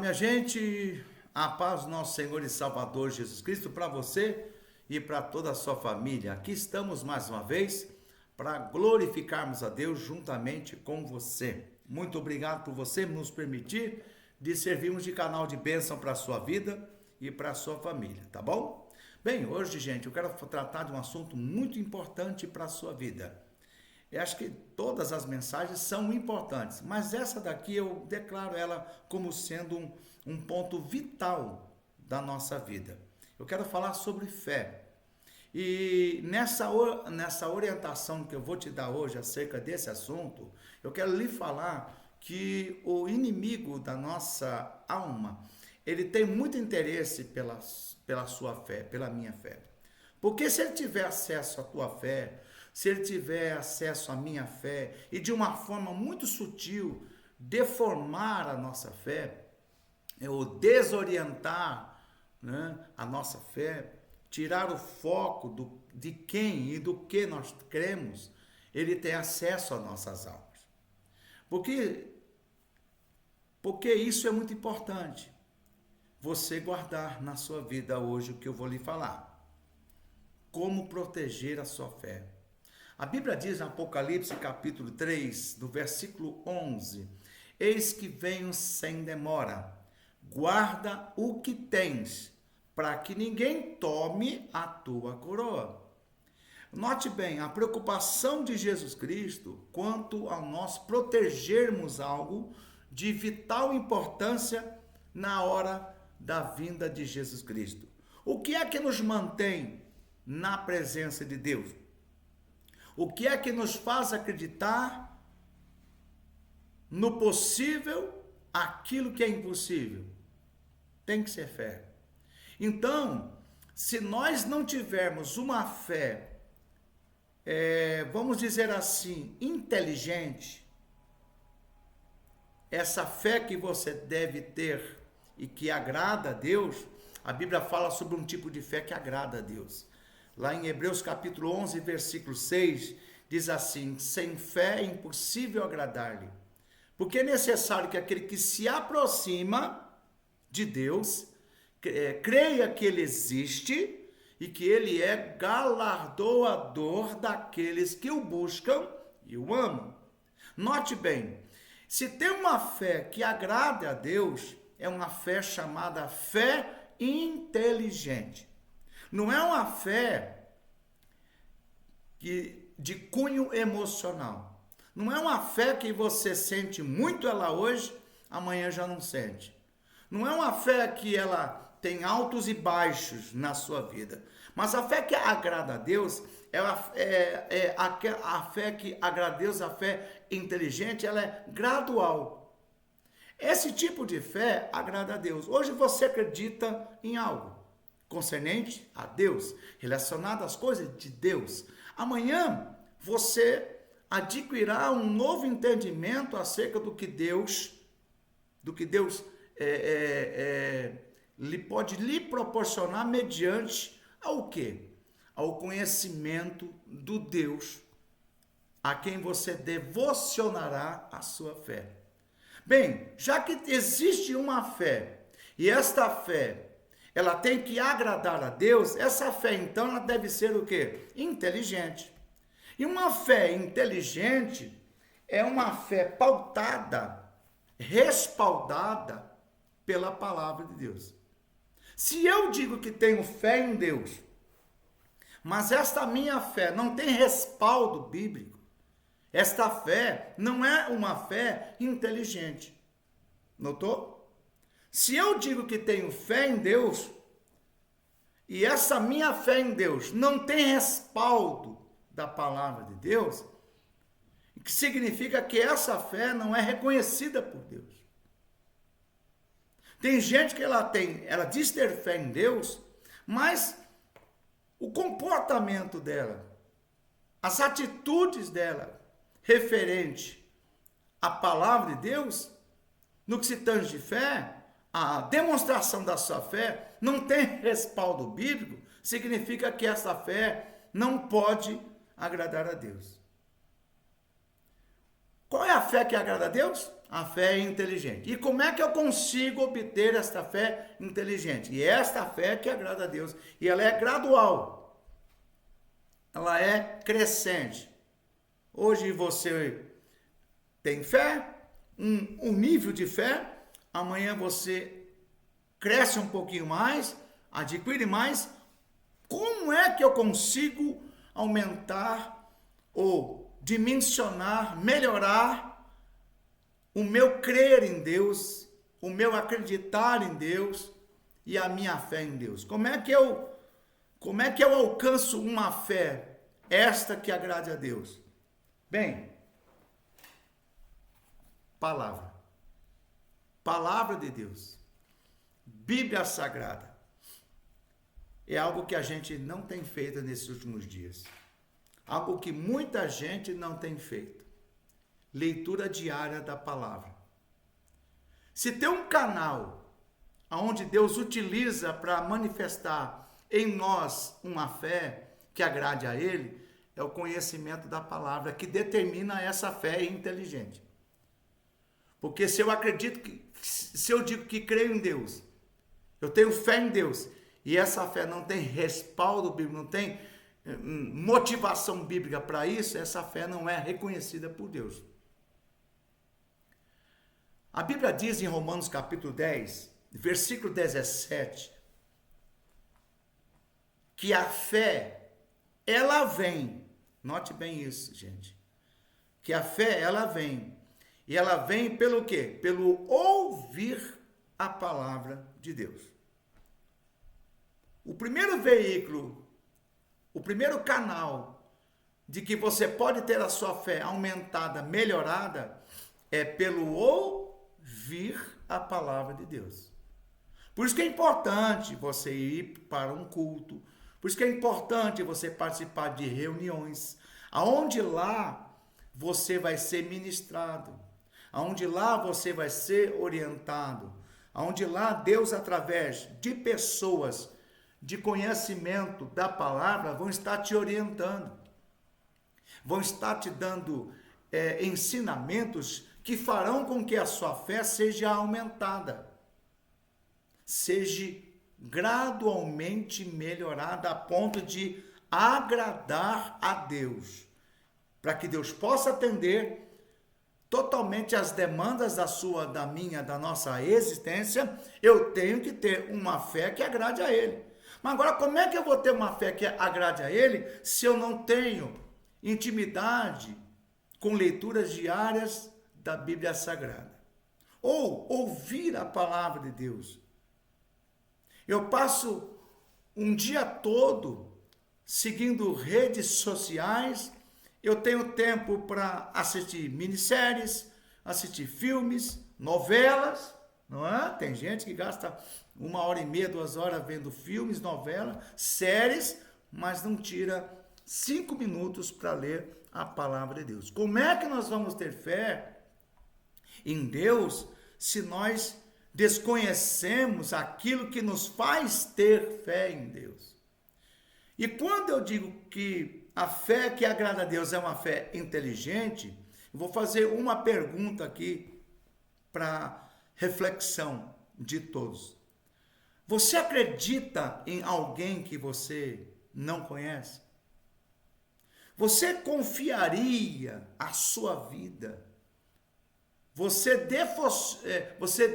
minha gente, a paz do nosso Senhor e Salvador Jesus Cristo para você e para toda a sua família. Aqui estamos mais uma vez para glorificarmos a Deus juntamente com você. Muito obrigado por você nos permitir de servirmos de canal de bênção para a sua vida e para a sua família, tá bom? Bem, hoje, gente, eu quero tratar de um assunto muito importante para a sua vida. Eu acho que todas as mensagens são importantes, mas essa daqui eu declaro ela como sendo um ponto vital da nossa vida. Eu quero falar sobre fé. E nessa orientação que eu vou te dar hoje acerca desse assunto, eu quero lhe falar que o inimigo da nossa alma, ele tem muito interesse pela sua fé, pela minha fé. Porque se ele tiver acesso à tua fé, se ele tiver acesso à minha fé e de uma forma muito sutil deformar a nossa fé, ou desorientar, né, a nossa fé, tirar o foco de quem e do que nós cremos, ele tem acesso às nossas almas. Porque isso é muito importante. Você guardar na sua vida hoje o que eu vou lhe falar. Como proteger a sua fé. A Bíblia diz em Apocalipse capítulo 3, do versículo 11, eis que venho sem demora, guarda o que tens, para que ninguém tome a tua coroa. Note bem, a preocupação de Jesus Cristo quanto a nós protegermos algo de vital importância na hora da vinda de Jesus Cristo. O que é que nos mantém na presença de Deus? O que é que nos faz acreditar no possível, aquilo que é impossível? Tem que ser fé. Então, se nós não tivermos uma fé, vamos dizer assim, inteligente, essa fé que você deve ter e que agrada a Deus, a Bíblia fala sobre um tipo de fé que agrada a Deus. Lá em Hebreus capítulo 11, versículo 6, diz assim, sem fé é impossível agradar-lhe, porque é necessário que aquele que se aproxima de Deus, creia que ele existe e que ele é galardoador daqueles que o buscam e o amam. Note bem, se tem uma fé que agrada a Deus, é uma fé chamada fé inteligente. Não é uma fé de cunho emocional. Não é uma fé que você sente muito ela hoje, amanhã já não sente. Não é uma fé que ela tem altos e baixos na sua vida. Mas a fé que agrada a Deus, a fé que agrada a Deus, a fé inteligente, ela é gradual. Esse tipo de fé agrada a Deus. Hoje você acredita em algo concernente a Deus, relacionado às coisas de Deus. Amanhã você adquirirá um novo entendimento acerca do que Deus pode lhe proporcionar mediante ao quê? Ao conhecimento do Deus a quem você devocionará a sua fé. Bem, já que existe uma fé e esta fé ela tem que agradar a Deus, essa fé, então, ela deve ser o quê? Inteligente. E uma fé inteligente é uma fé pautada, respaldada pela palavra de Deus. Se eu digo que tenho fé em Deus, mas esta minha fé não tem respaldo bíblico, esta fé não é uma fé inteligente. Notou? Se eu digo que tenho fé em Deus, e essa minha fé em Deus não tem respaldo da palavra de Deus, que significa que essa fé não é reconhecida por Deus. Tem gente que ela diz ter fé em Deus, mas o comportamento dela, as atitudes dela, referente à palavra de Deus, no que se tange de fé, a demonstração da sua fé não tem respaldo bíblico, significa que essa fé não pode agradar a Deus. Qual é a fé que agrada a Deus? A fé é inteligente. E como é que eu consigo obter esta fé inteligente? E esta fé que agrada a Deus. E ela é gradual. Ela é crescente. Hoje você tem fé, um nível de fé. Amanhã você cresce um pouquinho mais, adquire mais. Como é que eu consigo aumentar ou dimensionar, melhorar o meu crer em Deus, o meu acreditar em Deus e a minha fé em Deus? Como é que eu alcanço uma fé, esta que agrade a Deus? Bem, palavra de Deus, Bíblia Sagrada, é algo que a gente não tem feito nesses últimos dias, algo que muita gente não tem feito. Leitura diária da palavra. Se tem um canal onde Deus utiliza para manifestar em nós uma fé que agrade a Ele, é o conhecimento da palavra que determina essa fé inteligente. Porque se eu digo que creio em Deus, eu tenho fé em Deus, e essa fé não tem respaldo bíblico, não tem motivação bíblica para isso, essa fé não é reconhecida por Deus. A Bíblia diz em Romanos capítulo 10, versículo 17, que a fé, ela vem, note bem isso, gente, que a fé, ela vem, e ela vem pelo quê? Pelo ouvir a palavra de Deus. O primeiro veículo, o primeiro canal de que você pode ter a sua fé aumentada, melhorada, é pelo ouvir a palavra de Deus. Por isso que é importante você ir para um culto, por isso que é importante você participar de reuniões, aonde lá você vai ser ministrado, aonde lá você vai ser orientado, aonde lá Deus, através de pessoas de conhecimento da palavra, vão estar te orientando, vão estar te dando ensinamentos que farão com que a sua fé seja aumentada, seja gradualmente melhorada a ponto de agradar a Deus, para que Deus possa atender totalmente as demandas da minha, da nossa existência. Eu tenho que ter uma fé que agrade a Ele. Mas agora, como é que eu vou ter uma fé que agrade a Ele se eu não tenho intimidade com leituras diárias da Bíblia Sagrada? Ou ouvir a palavra de Deus. Eu passo um dia todo seguindo redes sociais, eu tenho tempo para assistir minisséries, assistir filmes, novelas, não é? Tem gente que gasta 1h30, 2 horas vendo filmes, novelas, séries, mas não tira 5 minutos para ler a palavra de Deus. Como é que nós vamos ter fé em Deus se nós desconhecemos aquilo que nos faz ter fé em Deus? E quando eu digo que a fé que agrada a Deus é uma fé inteligente, eu vou fazer uma pergunta aqui para reflexão de todos. Você acredita em alguém que você não conhece? Você confiaria a sua vida? Você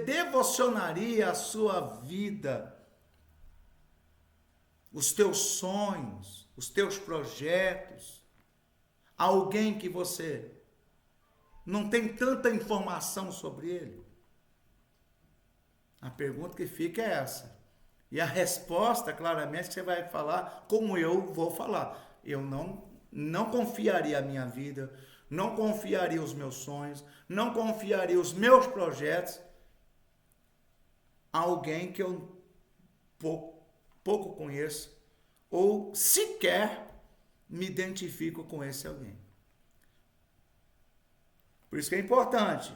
devocionaria a sua vida, os teus sonhos, os teus projetos, a alguém que você não tem tanta informação sobre ele? A pergunta que fica é essa. E a resposta, claramente, que você vai falar como eu vou falar. Eu não confiaria a minha vida, não confiaria os meus sonhos, não confiaria os meus projetos a alguém que eu pouco conheço ou sequer me identifico com esse alguém. Por isso que é importante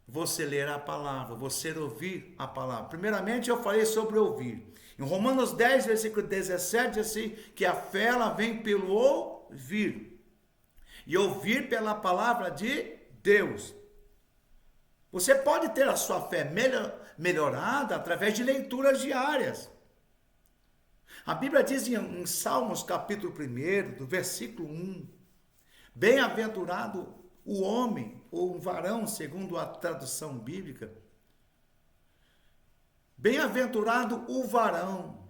você ler a palavra, você ouvir a palavra. Primeiramente, eu falei sobre ouvir. Em Romanos 10, versículo 17, diz assim, que a fé ela vem pelo ouvir. E ouvir pela palavra de Deus. Você pode ter a sua fé melhorada através de leituras diárias. A Bíblia diz em Salmos capítulo 1, do versículo 1, bem-aventurado o homem, ou o varão, segundo a tradução bíblica, bem-aventurado o varão,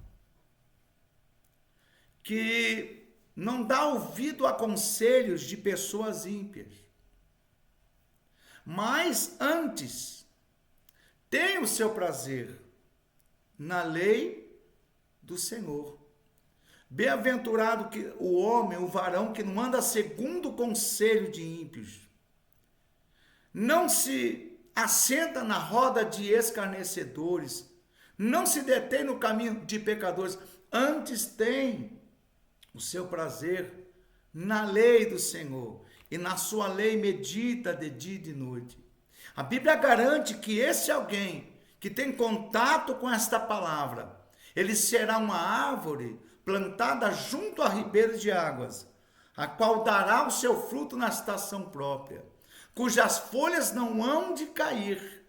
que não dá ouvido a conselhos de pessoas ímpias, mas antes tem o seu prazer na lei do Senhor. Bem-aventurado o homem, o varão, que não anda segundo o conselho de ímpios, não se assenta na roda de escarnecedores, não se detém no caminho de pecadores, antes tem o seu prazer na lei do Senhor, e na sua lei medita de dia e de noite. A Bíblia garante que esse alguém que tem contato com esta palavra, ele será uma árvore plantada junto a ribeiros de águas, a qual dará o seu fruto na estação própria, cujas folhas não hão de cair,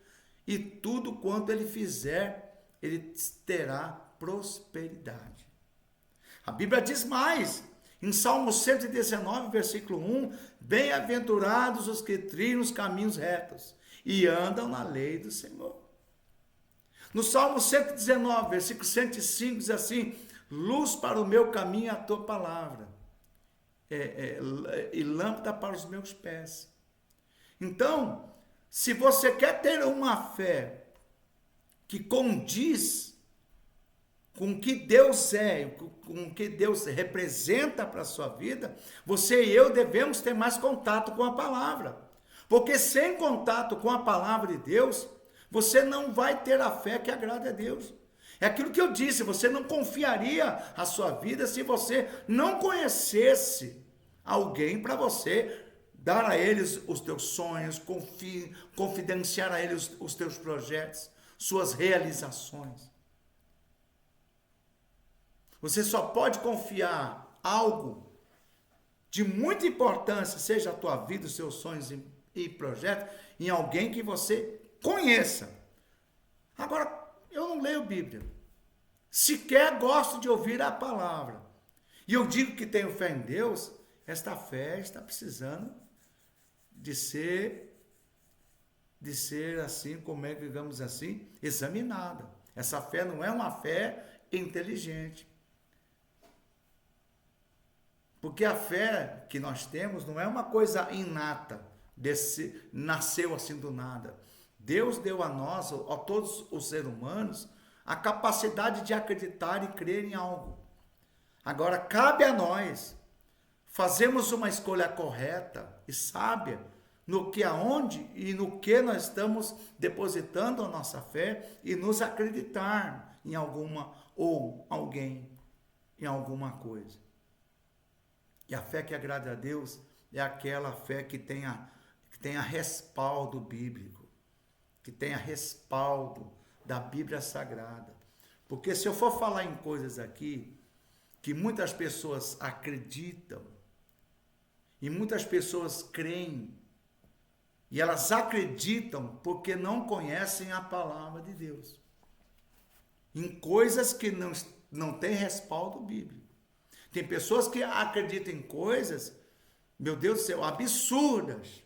e tudo quanto ele fizer, ele terá prosperidade. A Bíblia diz mais, em Salmo 119, versículo 1, bem-aventurados os que trilham os caminhos retos e andam na lei do Senhor. No Salmo 119, versículo 105, diz assim, luz para o meu caminho é a tua palavra, e lâmpada para os meus pés. Então, se você quer ter uma fé que condiz com o que Deus é, com o que Deus representa para a sua vida, você e eu devemos ter mais contato com a palavra. Porque sem contato com a palavra de Deus, você não vai ter a fé que agrada a Deus. É aquilo que eu disse, você não confiaria a sua vida se você não conhecesse alguém para você dar a eles os teus sonhos, confidenciar a eles os teus projetos, suas realizações. Você só pode confiar algo de muita importância, seja a tua vida, os seus sonhos e projetos, em alguém que você conheça. Agora, eu não leio Bíblia. Sequer gosto de ouvir a palavra. E eu digo que tenho fé em Deus, esta fé está precisando de ser assim, como é que digamos assim, examinada. Essa fé não é uma fé inteligente. Porque a fé que nós temos não é uma coisa inata, nasceu assim do nada. Deus deu a nós, a todos os seres humanos, a capacidade de acreditar e crer em algo. Agora, cabe a nós fazermos uma escolha correta e sábia no que, aonde e no que nós estamos depositando a nossa fé e nos acreditar em alguma ou alguém, em alguma coisa. E a fé que agrada a Deus é aquela fé que tenha respaldo bíblico, que tenha respaldo da Bíblia Sagrada. Porque se eu for falar em coisas aqui que muitas pessoas acreditam e muitas pessoas creem, e elas acreditam porque não conhecem a palavra de Deus, em coisas que não têm respaldo bíblico. Tem pessoas que acreditam em coisas, meu Deus do céu, absurdas.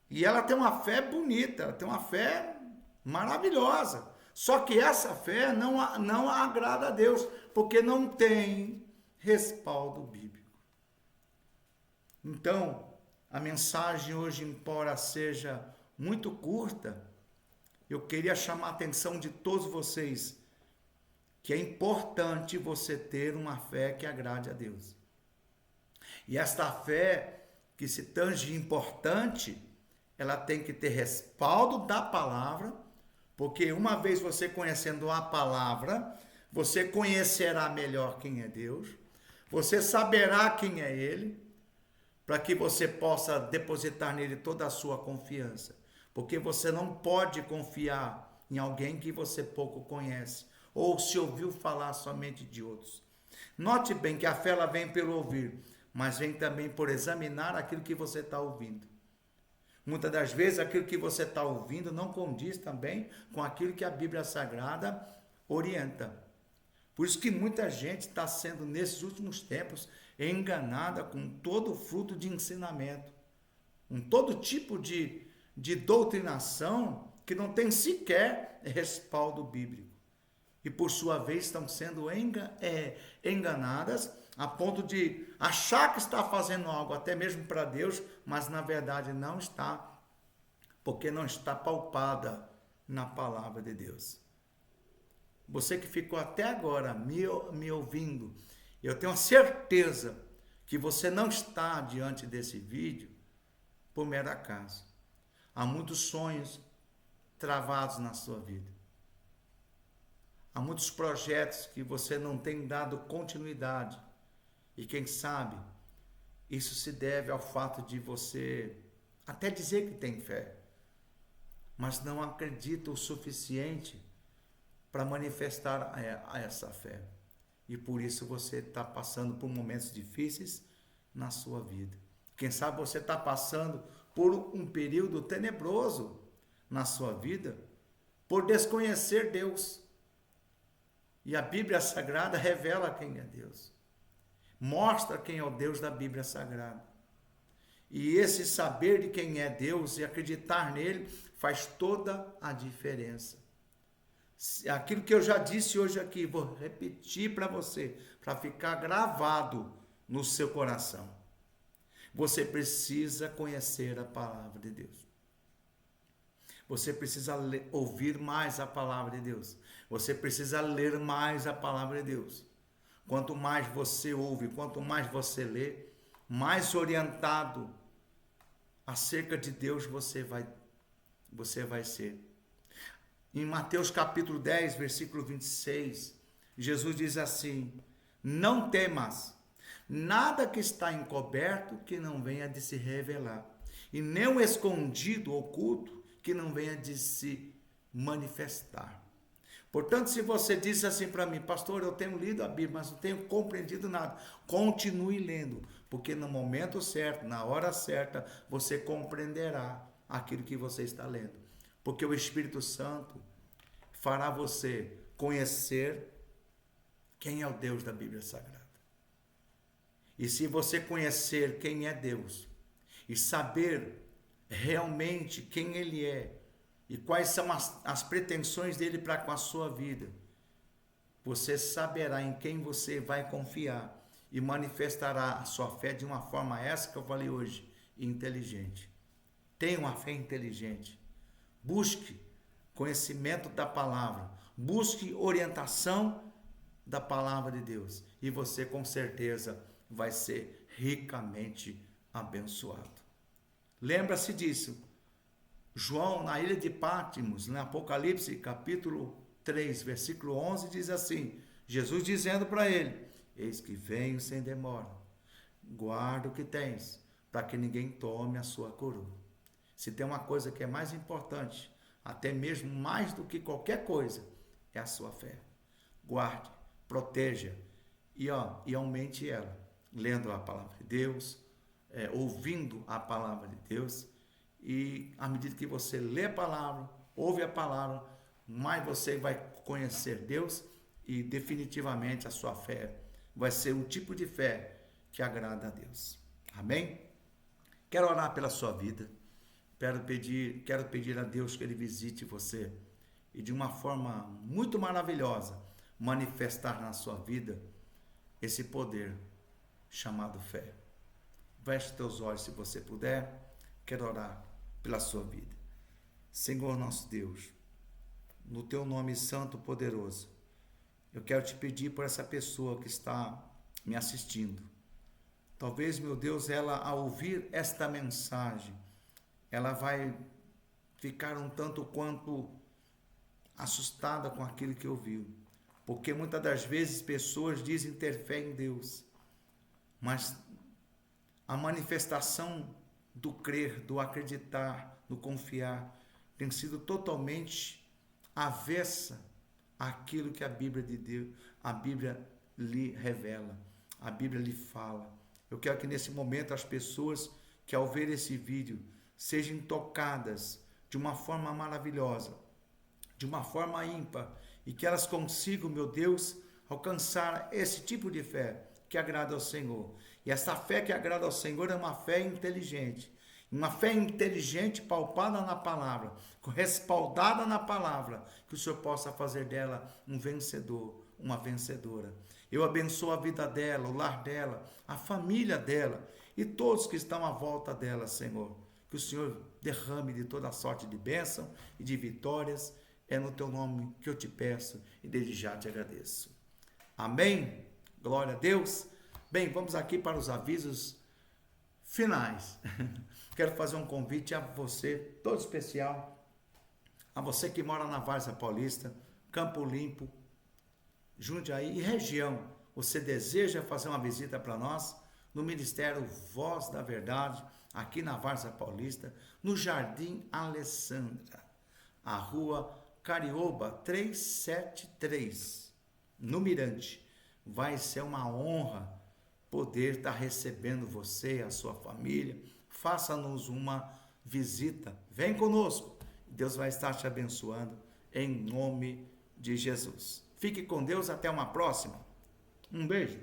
E ela tem uma fé bonita, ela tem uma fé maravilhosa. Só que essa fé não agrada a Deus, porque não tem respaldo bíblico. Então, a mensagem hoje, embora seja muito curta, eu queria chamar a atenção de todos vocês que é importante você ter uma fé que agrade a Deus. E esta fé que se tange importante, ela tem que ter respaldo da palavra, porque uma vez você conhecendo a palavra, você conhecerá melhor quem é Deus, você saberá quem é Ele, para que você possa depositar nele toda a sua confiança. Porque você não pode confiar em alguém que você pouco conhece, ou se ouviu falar somente de outros. Note bem que a fé ela vem pelo ouvir, mas vem também por examinar aquilo que você está ouvindo. Muitas das vezes aquilo que você está ouvindo não condiz também com aquilo que a Bíblia Sagrada orienta. Por isso que muita gente está sendo, nesses últimos tempos, enganada com todo fruto de ensinamento, com todo tipo de doutrinação que não tem sequer respaldo bíblico. E por sua vez estão sendo enganadas a ponto de achar que está fazendo algo até mesmo para Deus, mas na verdade não está, porque não está pautada na palavra de Deus. Você que ficou até agora me ouvindo, eu tenho certeza que você não está diante desse vídeo por mero acaso. Há muitos sonhos travados na sua vida. Há muitos projetos que você não tem dado continuidade. E quem sabe, isso se deve ao fato de você até dizer que tem fé, mas não acredita o suficiente para manifestar essa fé. E por isso você está passando por momentos difíceis na sua vida. Quem sabe você está passando por um período tenebroso na sua vida por desconhecer Deus. E a Bíblia Sagrada revela quem é Deus. Mostra quem é o Deus da Bíblia Sagrada. E esse saber de quem é Deus e acreditar nele faz toda a diferença. Aquilo que eu já disse hoje aqui, vou repetir para você, para ficar gravado no seu coração. Você precisa conhecer a palavra de Deus. Você precisa ouvir mais a palavra de Deus. Você precisa ler mais a palavra de Deus. Quanto mais você ouve, quanto mais você lê, mais orientado acerca de Deus você vai ser. Em Mateus capítulo 10, versículo 26, Jesus diz assim: não temas, nada que está encoberto que não venha de se revelar, e nem o escondido, oculto, que não venha de se manifestar. Portanto, se você diz assim para mim, pastor, eu tenho lido a Bíblia, mas não tenho compreendido nada, continue lendo, porque no momento certo, na hora certa, você compreenderá aquilo que você está lendo. Porque o Espírito Santo fará você conhecer quem é o Deus da Bíblia Sagrada. E se você conhecer quem é Deus e saber realmente quem Ele é e quais são as pretensões dele para com a sua vida, você saberá em quem você vai confiar e manifestará a sua fé de uma forma essa que eu falei hoje, inteligente. Tenha uma fé inteligente. Busque conhecimento da palavra. Busque orientação da palavra de Deus. E você com certeza vai ser ricamente abençoado. Lembra-se disso. João, na ilha de Patmos, no Apocalipse, capítulo 3, versículo 11, diz assim, Jesus dizendo para ele, eis que venho sem demora, guarda o que tens, para que ninguém tome a sua coroa. Se tem uma coisa que é mais importante, até mesmo mais do que qualquer coisa, é a sua fé. Guarde, proteja e aumente ela, lendo a palavra de Deus, ouvindo a palavra de Deus, e à medida que você lê a palavra, ouve a palavra, mais você vai conhecer Deus e definitivamente a sua fé vai ser um tipo de fé que agrada a Deus. Amém? Quero orar pela sua vida. Quero pedir a Deus que Ele visite você e de uma forma muito maravilhosa manifestar na sua vida esse poder chamado fé. Feche teus olhos se você puder. Quero orar pela sua vida. Senhor nosso Deus, no teu nome santo e poderoso, eu quero te pedir por essa pessoa que está me assistindo. Talvez, meu Deus, ela ao ouvir esta mensagem, ela vai ficar um tanto quanto assustada com aquilo que ouviu. Porque muitas das vezes pessoas dizem ter fé em Deus, mas a manifestação do crer, do acreditar, do confiar, tem sido totalmente avessa àquilo que a Bíblia de Deus, a Bíblia lhe revela, a Bíblia lhe fala. Eu quero que nesse momento as pessoas que ao ver esse vídeo sejam tocadas de uma forma maravilhosa, de uma forma ímpar, e que elas consigam, meu Deus, alcançar esse tipo de fé que agrada ao Senhor. E essa fé que agrada ao Senhor é uma fé inteligente. Uma fé inteligente, palpada na palavra, respaldada na palavra, que o Senhor possa fazer dela um vencedor, uma vencedora. Eu abençoo a vida dela, o lar dela, a família dela e todos que estão à volta dela, Senhor. Que o Senhor derrame de toda sorte de bênção e de vitórias. É no teu nome que eu te peço e desde já te agradeço. Amém? Glória a Deus. Bem, vamos aqui para os avisos finais. Quero fazer um convite a você, todo especial, a você que mora na Várzea Paulista, Campo Limpo, Jundiaí e região. Você deseja fazer uma visita para nós no Ministério Voz da Verdade, aqui na Várzea Paulista, no Jardim Alessandra, a rua Carioba 373, no Mirante. Vai ser uma honra poder estar recebendo você e a sua família. Faça-nos uma visita. Vem conosco. Deus vai estar te abençoando em nome de Jesus. Fique com Deus. Até uma próxima. Um beijo.